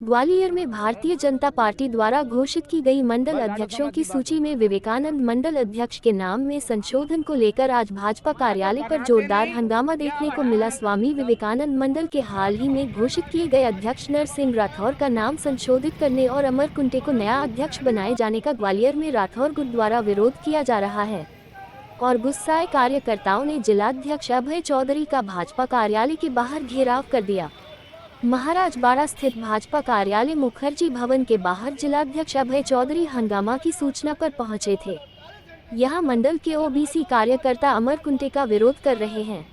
ग्वालियर में भारतीय जनता पार्टी द्वारा घोषित की गई मंडल अध्यक्षों की सूची में विवेकानंद मंडल अध्यक्ष के नाम में संशोधन को लेकर आज भाजपा कार्यालय पर जोरदार हंगामा देखने को मिला। स्वामी विवेकानंद मंडल के हाल ही में घोषित किए गए अध्यक्ष नरसिंह राठौर का नाम संशोधित करने और अमर कुंटे को नया अध्यक्ष बनाए जाने का ग्वालियर में राठौर गुट द्वारा विरोध किया जा रहा है और गुस्साए कार्यकर्ताओं ने जिलाध्यक्ष अभय चौधरी का भाजपा कार्यालय के बाहर घेराव कर दिया। महाराजबाड़ा स्थित भाजपा कार्यालय मुखर्जी भवन के बाहर जिलाध्यक्ष अभय चौधरी हंगामा की सूचना पर पहुंचे थे। यहां मंडल के ओबीसी कार्यकर्ता अमर कुंटे का विरोध कर रहे हैं।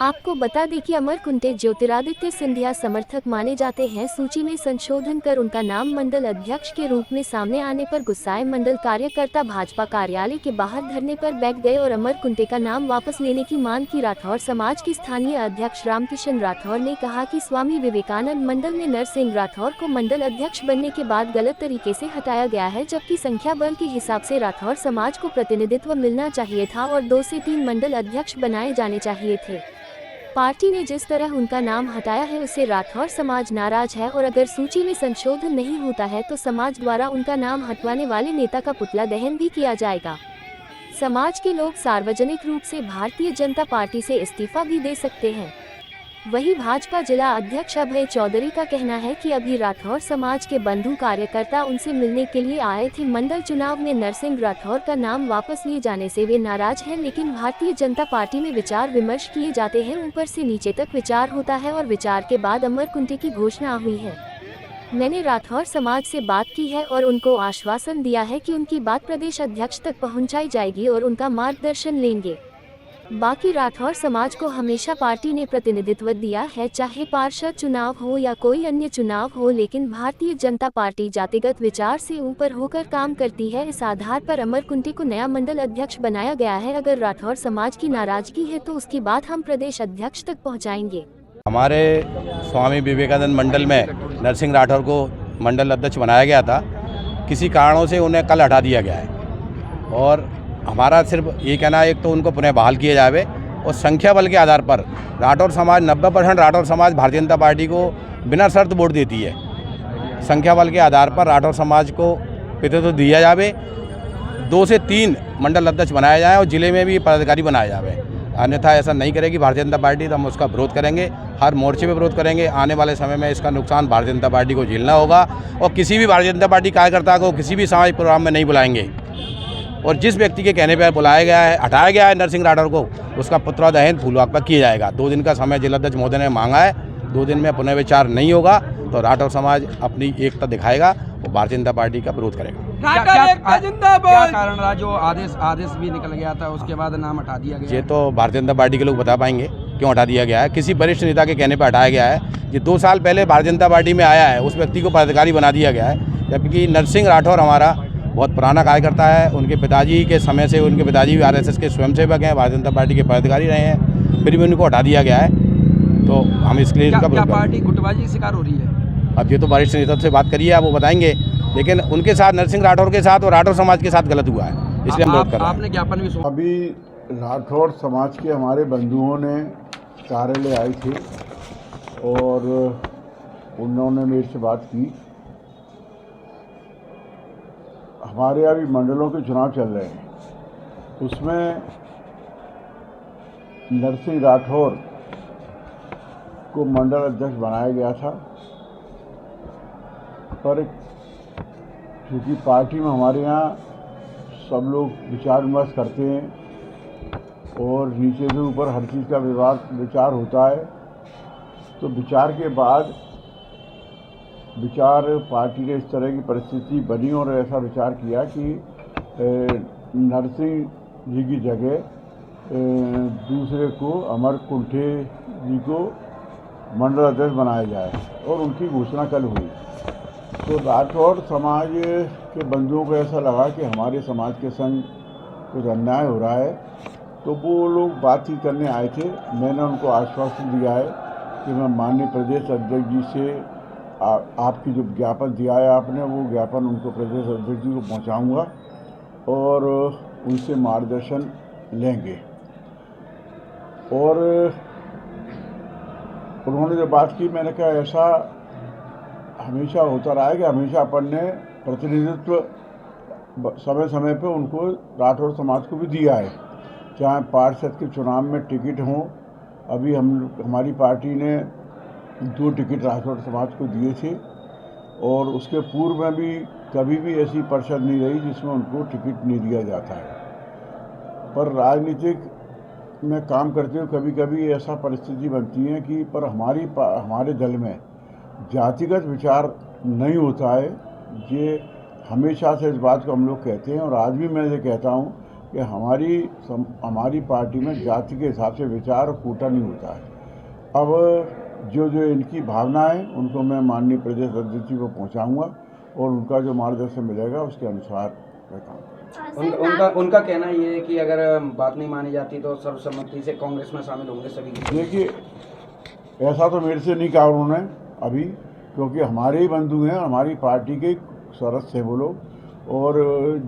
आपको बता दें कि अमर कुंटे ज्योतिरादित्य सिंधिया समर्थक माने जाते हैं। सूची में संशोधन कर उनका नाम मंडल अध्यक्ष के रूप में सामने आने पर गुस्साए मंडल कार्यकर्ता भाजपा कार्यालय के बाहर धरने पर बैठ गए और अमर कुंटे का नाम वापस लेने की मांग की। राठौर समाज के स्थानीय अध्यक्ष रामकिशन राठौर ने कहा कि स्वामी विवेकानंद मंडल में नरसिंह राठौर को मंडल अध्यक्ष बनने के बाद गलत तरीके से हटाया गया है, जबकि संख्या बल के हिसाब से राठौर समाज को प्रतिनिधित्व मिलना चाहिए था और 2 से 3 मंडल अध्यक्ष बनाए जाने चाहिए थे। पार्टी ने जिस तरह उनका नाम हटाया है उससे राठौर समाज नाराज है और अगर सूची में संशोधन नहीं होता है तो समाज द्वारा उनका नाम हटवाने वाले नेता का पुतला दहन भी किया जाएगा। समाज के लोग सार्वजनिक रूप से भारतीय जनता पार्टी से इस्तीफा भी दे सकते हैं। वहीं भाजपा जिला अध्यक्ष अभय चौधरी का कहना है कि अभी राठौर समाज के बंधु कार्यकर्ता उनसे मिलने के लिए आए थे। मंडल चुनाव में नरसिंह राठौर का नाम वापस लिए जाने से वे नाराज हैं, लेकिन भारतीय जनता पार्टी में विचार विमर्श किए जाते हैं, ऊपर से नीचे तक विचार होता है और विचार के बाद अमर कुंटे की घोषणा हुई है। मैंने राठौर समाज से बात की है और उनको आश्वासन दिया है कि उनकी बात प्रदेश अध्यक्ष तक पहुँचाई जाएगी और उनका मार्गदर्शन लेंगे। बाकी राठौर समाज को हमेशा पार्टी ने प्रतिनिधित्व दिया है, चाहे पार्षद चुनाव हो या कोई अन्य चुनाव हो, लेकिन भारतीय जनता पार्टी जातिगत विचार से ऊपर होकर काम करती है। इस आधार पर अमर कुंटे को नया मंडल अध्यक्ष बनाया गया है। अगर राठौर समाज की नाराजगी है तो उसकी बात हम प्रदेश अध्यक्ष तक पहुँचाएंगे। हमारे स्वामी विवेकानंद मंडल में नरसिंह राठौर को मंडल अध्यक्ष बनाया गया था, किसी कारणों से उन्हें कल हटा दिया गया है और हमारा सिर्फ ये कहना है, एक तो उनको पुनः बहाल किया जाए और संख्या बल के आधार पर राठौर समाज 90% राठौर समाज भारतीय जनता पार्टी को बिना शर्त वोट देती है। संख्या बल के आधार पर राठौर समाज को प्रतिनिधित्व दिया जाए, 2 से 3 मंडल अध्यक्ष बनाया जाए और जिले में भी पदाधिकारी बनाया जाए। अन्यथा ऐसा नहीं करेगी भारतीय जनता पार्टी तो हम उसका विरोध करेंगे, हर मोर्चे पे विरोध करेंगे। आने वाले समय में इसका नुकसान भारतीय जनता पार्टी को झेलना होगा और किसी भी भारतीय जनता पार्टी कार्यकर्ता को किसी भी सामाजिक प्रोग्राम में नहीं बुलाएंगे और जिस व्यक्ति के कहने पर बुलाया गया है, हटाया गया है नरसिंह राठौर को, उसका पुतला दहन फूलबाग पर किया जाएगा। 2 दिन का समय जिलाध्यक्ष महोदय ने मांगा है, 2 दिन में पुनर्विचार नहीं होगा तो राठौर समाज अपनी एकता दिखाएगा और भारतीय जनता पार्टी का विरोध करेगा। क्या कारण रहा जो आदेश भी निकल गया था उसके बाद नाम हटा दिया गया? ये तो भारतीय जनता पार्टी के लोग बता पाएंगे क्यों हटा दिया गया है। किसी वरिष्ठ नेता के कहने पर हटाया गया है। ये 2 साल पहले भारतीय जनता पार्टी में आया है, उस व्यक्ति को पदाधिकारी बना दिया गया है, जबकि नरसिंह राठौर हमारा बहुत पुराना कार्यकर्ता है। उनके पिताजी के समय से, उनके पिताजी भी आरएसएस के स्वयंसेवक हैं, भारतीय जनता पार्टी के पदाधिकारी रहे हैं, फिर भी उनको हटा दिया गया है। तो हम इसके लिए क्या पार्टी गुटबाजी की शिकार हो रही है? अब ये तो वरिष्ठ नेता से बात करिए, आप वो बताएंगे, लेकिन उनके साथ नरसिंह राठौर के साथ और राठौर समाज के साथ गलत हुआ है, इसलिए हम विरोध कर रहे हैं। आपने ज्ञापन भी सुना? अभी राठौर समाज के हमारे बंधुओं ने कार्यालय आई थी और उन्होंने मेरे से बात की। हमारे अभी मंडलों के चुनाव चल रहे हैं, उसमें नरसिंह राठौर को मंडल अध्यक्ष बनाया गया था, पर क्योंकि पार्टी में हमारे यहाँ सब लोग विचार विमर्श करते हैं और नीचे से ऊपर हर चीज़ का विचार होता है, तो विचार के बाद पार्टी ने इस तरह की परिस्थिति बनी और ऐसा विचार किया कि नरसिंह जी की जगह दूसरे को अमर कुंटे जी को मंडल अध्यक्ष बनाया जाए और उनकी घोषणा कल हुई। तो राठौर समाज के बंधुओं को ऐसा लगा कि हमारे समाज के संग कुछ अन्याय हो रहा है, तो वो लोग बातचीत करने आए थे। मैंने उनको आश्वासन दिया है कि मैं माननीय प्रदेश अध्यक्ष जी से आपकी जो ज्ञापन दिया है आपने, वो ज्ञापन उनको प्रदेश अध्यक्ष जी को पहुंचाऊंगा और उनसे मार्गदर्शन लेंगे। और उन्होंने जो बात की, मैंने कहा ऐसा हमेशा होता रहा है कि हमेशा अपन ने प्रतिनिधित्व समय समय पे उनको राठौर समाज को भी दिया है, चाहे पार्षद के चुनाव में टिकट हों। अभी हमारी पार्टी ने 2 टिकट राठौर समाज को दिए थे और उसके पूर्व में भी कभी भी ऐसी परिषद नहीं रही जिसमें उनको टिकट नहीं दिया जाता है। पर राजनीतिक में काम करते हुए कभी कभी ऐसा परिस्थिति बनती है कि पर हमारे दल में जातिगत विचार नहीं होता है। ये हमेशा से इस बात को हम लोग कहते हैं और आज भी मैं ये कहता हूँ कि हमारी पार्टी में जाति के हिसाब से विचार और कोटा नहीं होता है। अब जो इनकी भावना है उनको मैं माननीय प्रदेश अध्यक्ष जी को पहुँचाऊँगा और उनका जो मार्गदर्शन मिलेगा उसके अनुसार मैं काम उनका कहना ये है कि अगर बात नहीं मानी जाती तो सर्वसम्मति से कांग्रेस में शामिल होंगे सभी। देखिए, ऐसा तो मेरे से नहीं कहा उन्होंने अभी, क्योंकि हमारे ही बंधु हैं, हमारी पार्टी के सदस्य हैं वो लोग, और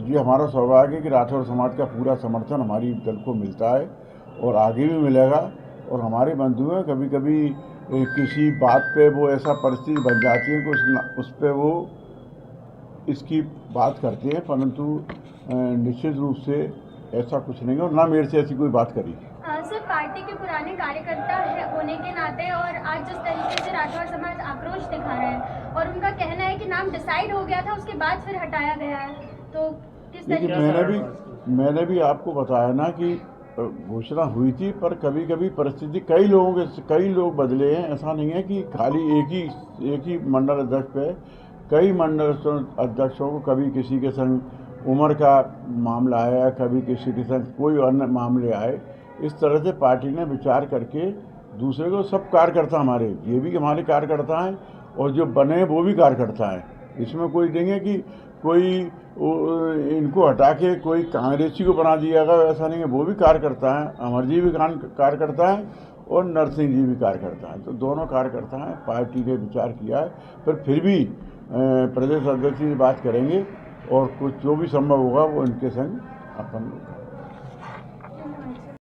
ये हमारा सौभाग्य है कि राठौर समाज का पूरा समर्थन हमारी दल को मिलता है और आगे भी मिलेगा। और हमारे बंधु हैं, कभी कभी किसी बात पे वो ऐसा परिस्थिति बन जाती है कि उस पर वो इसकी बात करते हैं, परंतु निश्चित रूप से ऐसा कुछ नहीं है और ना मेरे से ऐसी कोई बात करी। सर, पार्टी के पुराने कार्यकर्ता होने के नाते और आज जिस तरीके से राठौर समाज आक्रोश दिखा रहा है और उनका कहना है कि नाम डिसाइड हो गया था उसके बाद फिर हटाया गया है, तो किस तरीके से? मैंने भी आपको बताया ना कि घोषणा हुई थी, पर कभी कभी परिस्थिति कई लोग बदले हैं। ऐसा नहीं है कि खाली एक ही मंडल अध्यक्ष पे कई मंडल अध्यक्षों को कभी किसी के संग उम्र का मामला आया, कभी किसी के संग कोई अन्य मामले आए। इस तरह से पार्टी ने विचार करके दूसरे को, सब कार्यकर्ता हमारे, ये भी हमारे कार्यकर्ता हैं और जो बने वो भी कार्यकर्ता हैं। इसमें कोई नहीं है कि कोई इनको हटा के कोई कांग्रेसी को बना दिया गया, ऐसा नहीं है। वो भी कार्यकर्ता हैं, अमर जी भी कार्यकर्ता हैं और नरसिंह जी भी कार्यकर्ता हैं, तो दोनों कार्यकर्ता हैं। पार्टी ने विचार किया है, पर फिर भी प्रदेश अध्यक्ष जी बात करेंगे और कुछ जो भी संभव होगा वो इनके संग अपन